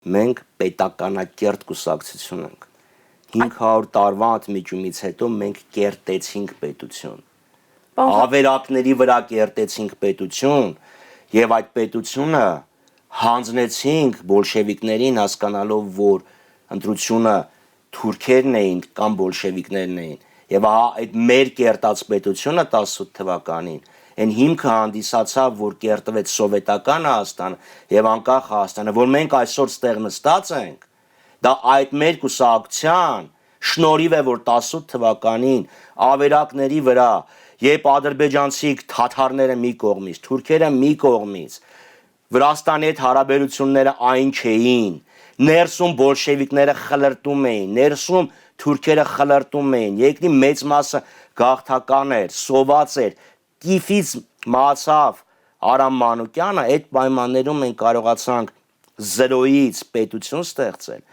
Մենք պետականակերտ կուսակցություն ենք։ 500 տարվա ընդմիջումից հետո մենք կերտեցինք պետություն։ Ավերակների վրա կերտեցինք պետություն եւ այդ պետությունը հանձնեցինք բոլշևիկներին հասկանալով, որ ընտրությունը թուրքերն էին կամ բոլշևիկներն էին։ Եվ ահա այդ մեր կերտած պետությունը 18 թվականին այն հիմքը հանդիսացավ, որ կերտվեց սովետական Հայաստանը եւ անկախ Հայաստանը, որ մենք այսօր ստեղ նստած ենք, դա այդ մեր կուսակցության շնորհիվ է, որ 18 թվականին ավերակների վրա, երբ ադրբեջանցի թաթարները մի կողմից, թուրքերը մի կողմից, Վրաստանի հետ հարաբերությունները այն չէին, ներսում բոլշևիկները խլրտում էին, ներսում թուրքերը խլրտում էին, երկրի մեծ մասը գաղթական էր, սոված էր, տիֆից մահացավ Արամ Մանուկյանը, այդ պայմաններում մենք կարողացանք 0-ից պետություն ստեղծել